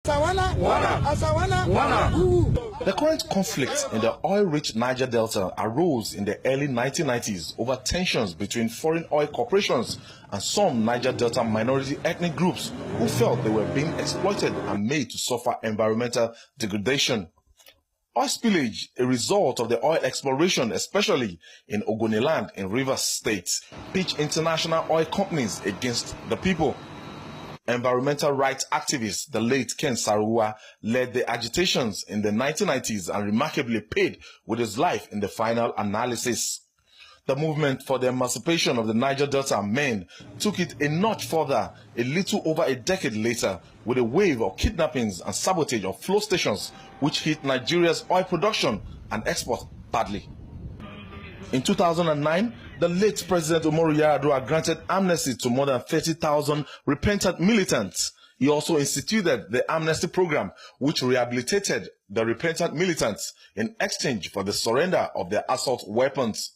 The current conflict in the oil-rich Niger Delta arose in the early 1990s over tensions between foreign oil corporations and some Niger Delta minority ethnic groups who felt they were being exploited and made to suffer environmental degradation. Oil spillage, a result of the oil exploration, especially in Ogoniland in Rivers State, pitched international oil companies against the people. Environmental rights activist, the late Ken Saruwa, led the agitations in the 1990s and remarkably paid with his life in the final analysis. The movement for the emancipation of the Niger Delta men took it a notch further a little over a decade later with a wave of kidnappings and sabotage of flow stations which hit Nigeria's oil production and export badly. In 2009, the late President Umaru Yar'Adua granted amnesty to more than 30,000 repentant militants. He also instituted the amnesty program, which rehabilitated the repentant militants in exchange for the surrender of their assault weapons.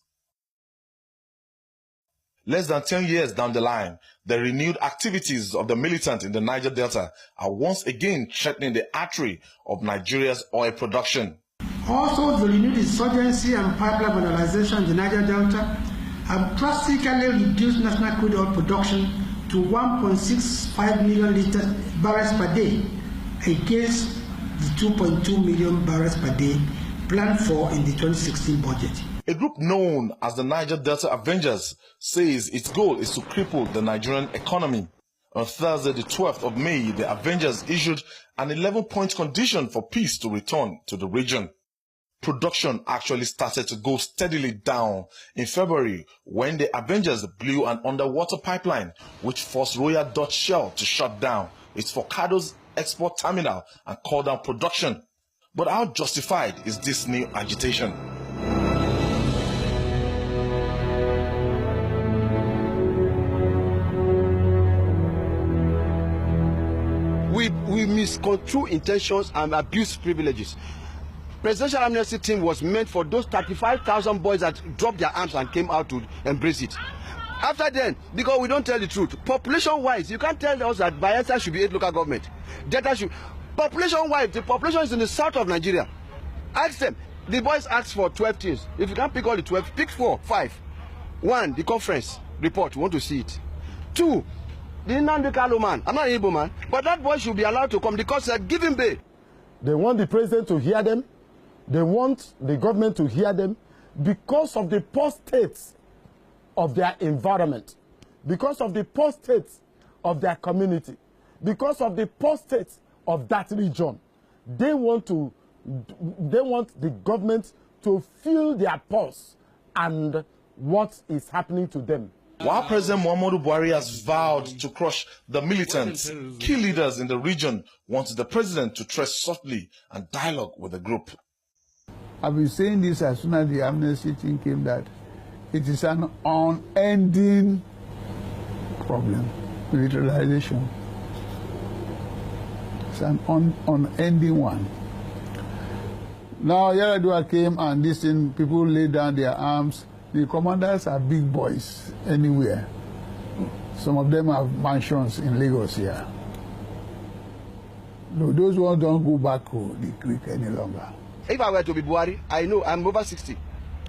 Less than 10 years down the line, the renewed activities of the militants in the Niger Delta are once again threatening the artery of Nigeria's oil production. Also, the renewed insurgency and pipeline vandalization in the Niger Delta have drastically reduced national crude oil production to 1.65 million barrels per day against the 2.2 million barrels per day planned for in the 2016 budget. A group known as the Niger Delta Avengers says its goal is to cripple the Nigerian economy. On Thursday, the 12th of May, the Avengers issued an 11-point condition for peace to return to the region. Production actually started to go steadily down in February when the Avengers blew an underwater pipeline which forced Royal Dutch Shell to shut down its Forcados export terminal and call down production. But how justified is this new agitation? We misconstrue intentions and abuse privileges. Presidential amnesty team was meant for those 35,000 boys that dropped their arms and came out to embrace it. After then, because we don't tell the truth, population-wise, you can't tell us that Bayelsa should be 8 local government. Delta should. Population-wise, the population is in the south of Nigeria. Ask them. The boys asked for 12 things. If you can't pick all the 12, pick 4, 5. 1, the conference report. We want to see it. 2, the Nnamdi Kanu man. I'm not an Igbo man, but that boy should be allowed to come because they're giving bail. They want the president to hear them. They want the government to hear them because of the poor states of their environment, because of the poor states of their community, because of the poor states of that region. They want the government to feel their pulse and what is happening to them. While President Muhammadu Buhari has vowed to crush the militants, key leaders in the region want the president to tread softly and dialogue with the group. I've been saying this as soon as the amnesty thing came, that it is an unending problem, militarization. It's an unending one. Now Yar'Adua came and this thing, people laid down their arms. The commanders are big boys anywhere. Some of them have mansions in Lagos here. No, those ones don't go back to the creek any longer. If I were to be Buhari, I know I'm over 60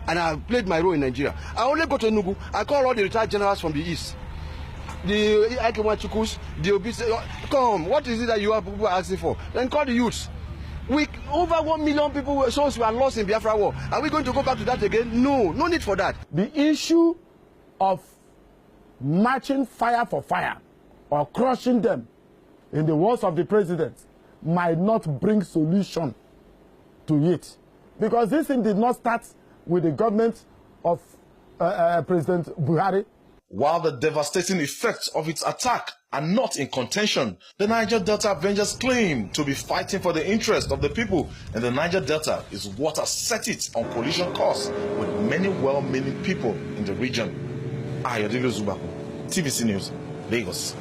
and I've played my role in Nigeria. I only go to Enugu, I call all the retired generals from the east. The Akewachukus, the obese, come, what is it that you are people asking for? Then call the youths. Over 1 million people souls were lost in Biafra war. Are we going to go back to that again? No, no need for that. The issue of matching fire for fire or crushing them, in the words of the president, might not bring solution to it, because this thing did not start with the government of President Buhari. While the devastating effects of its attack are not in contention, the Niger Delta Avengers claim to be fighting for the interest of the people, and the Niger Delta is what has set it on collision course with many well-meaning people in the region. Ayodele Zubako, TVC News, Lagos.